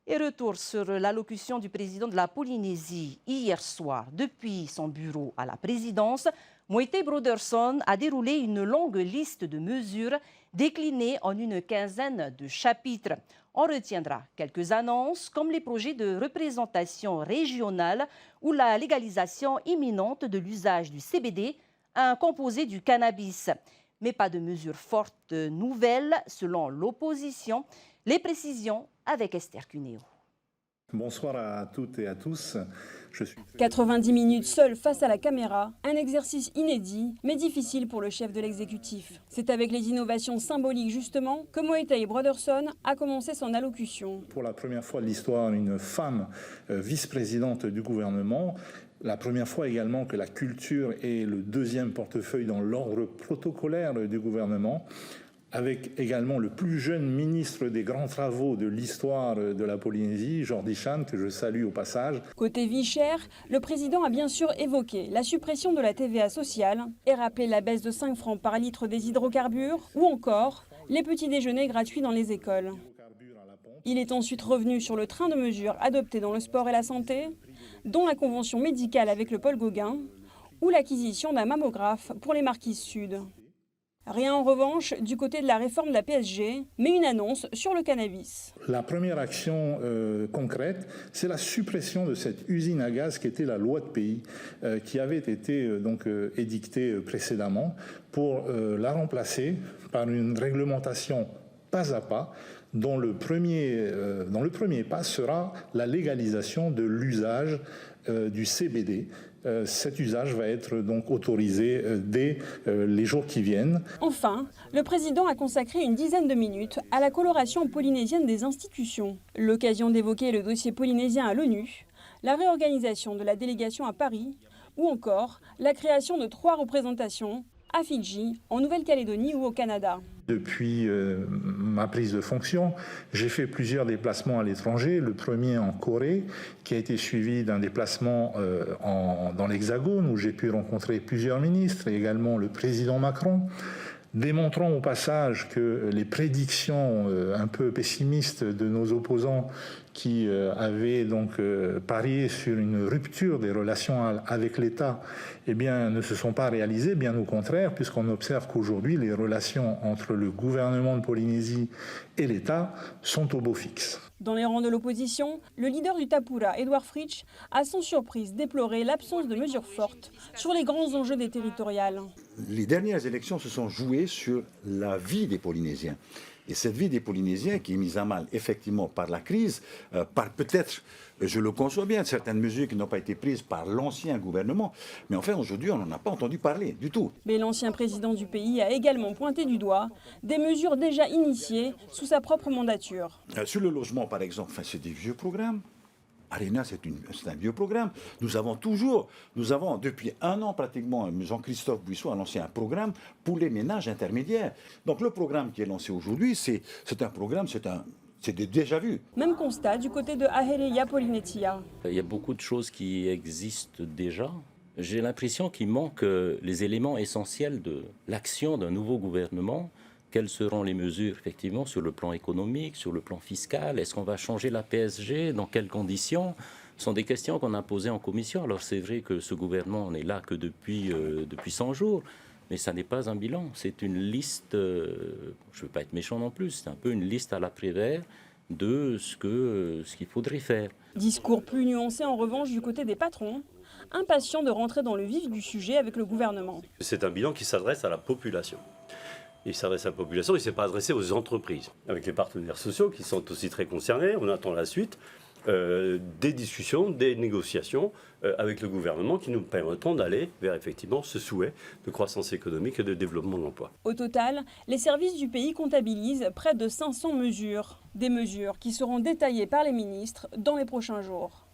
Et retour sur l'allocution du président de la Polynésie hier soir. Depuis son bureau à la présidence, Moïse Brotherson a déroulé une longue liste de mesures déclinées en une quinzaine de chapitres. On retiendra quelques annonces comme les projets de représentation régionale ou la légalisation imminente de l'usage du CBD, un composé du cannabis. Mais pas de mesures fortes nouvelles selon l'opposition. Les précisions avec Esther Cuneo. Bonsoir à toutes et à tous. 90 minutes seul face à la caméra, un exercice inédit mais difficile pour le chef de l'exécutif. C'est avec les innovations symboliques justement que Moïse Brotherson a commencé son allocution. Pour la première fois de l'histoire, une femme vice-présidente du gouvernement. La première fois également que la culture est le deuxième portefeuille dans l'ordre protocolaire du gouvernement, avec également le plus jeune ministre des grands travaux de l'histoire de la Polynésie, Jordi Chan, que je salue au passage. Côté vie chère, le président a bien sûr évoqué la suppression de la TVA sociale et rappelé la baisse de 5 francs par litre des hydrocarbures ou encore les petits déjeuners gratuits dans les écoles. Il est ensuite revenu sur le train de mesures adoptées dans le sport et la santé, dont la convention médicale avec le Paul Gauguin ou l'acquisition d'un mammographe pour les Marquises Sud. Rien en revanche du côté de la réforme de la PSG, mais une annonce sur le cannabis. La première action concrète, c'est la suppression de cette usine à gaz qui était la loi de pays, qui avait été édictée précédemment, pour la remplacer par une réglementation pas à pas, dont le premier pas sera la légalisation de l'usage du CBD. Cet usage va être donc autorisé dès les jours qui viennent. Enfin, le président a consacré une dizaine de minutes à la coloration polynésienne des institutions. L'occasion d'évoquer le dossier polynésien à l'ONU, la réorganisation de la délégation à Paris ou encore la création de 3 représentations à Fidji, en Nouvelle-Calédonie ou au Canada. Depuis ma prise de fonction, j'ai fait plusieurs déplacements à l'étranger. Le premier en Corée, qui a été suivi d'un déplacement dans l'Hexagone, où j'ai pu rencontrer plusieurs ministres et également le président Macron, démontrant au passage que les prédictions un peu pessimistes de nos opposants qui avaient donc parié sur une rupture des relations avec l'État, eh bien, ne se sont pas réalisées, bien au contraire, puisqu'on observe qu'aujourd'hui, les relations entre le gouvernement de Polynésie et l'État sont au beau fixe. Dans les rangs de l'opposition, le leader du Tapura, Edouard Fritsch, a sans surprise déploré l'absence de mesures fortes sur les grands enjeux des territoriales. Les dernières élections se sont jouées sur la vie des Polynésiens. Et cette vie des Polynésiens qui est mise à mal effectivement par la crise, par peut-être, je le conçois bien, certaines mesures qui n'ont pas été prises par l'ancien gouvernement. Mais enfin, aujourd'hui, on n'en a pas entendu parler du tout. Mais l'ancien président du pays a également pointé du doigt des mesures déjà initiées sous sa propre mandature. Sur le logement, par exemple, c'est des vieux programmes. Arena, c'est un vieux programme. Nous avons depuis 1 an pratiquement, Jean-Christophe Buisson a lancé un programme pour les ménages intermédiaires. Donc le programme qui est lancé aujourd'hui, c'est un programme, c'est des déjà-vus. Même constat du côté de Ahereia Polynetia. Il y a beaucoup de choses qui existent déjà. J'ai l'impression qu'il manque les éléments essentiels de l'action d'un nouveau gouvernement. Quelles seront les mesures, effectivement, sur le plan économique, sur le plan fiscal? Est-ce qu'on va changer la PSG? Dans quelles conditions? Ce sont des questions qu'on a posées en commission. Alors c'est vrai que ce gouvernement n'est là que depuis 100 jours, mais ça n'est pas un bilan. C'est une liste, je ne veux pas être méchant non plus, c'est un peu une liste à la Prévert de ce qu'il faudrait faire. Discours plus nuancé en revanche du côté des patrons, impatients de rentrer dans le vif du sujet avec le gouvernement. C'est un bilan qui s'adresse à la population. Il s'adresse à la population, il ne s'est pas adressé aux entreprises. Avec les partenaires sociaux qui sont aussi très concernés, on attend la suite des discussions, des négociations avec le gouvernement qui nous permettront d'aller vers effectivement ce souhait de croissance économique et de développement de l'emploi. Au total, les services du pays comptabilisent près de 500 mesures. Des mesures qui seront détaillées par les ministres dans les prochains jours.